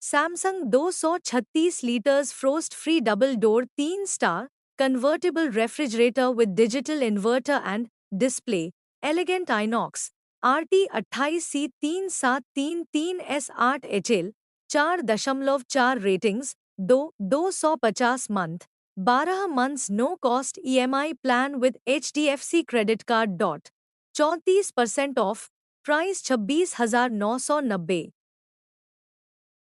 Samsung 236 litres frost free double door 3 star convertible refrigerator with digital inverter and display elegant inox RT 28C 3733S8 HL 4.4 ratings 250 month 12 months no cost EMI plan with HDFC credit card. 34% off price 26,990।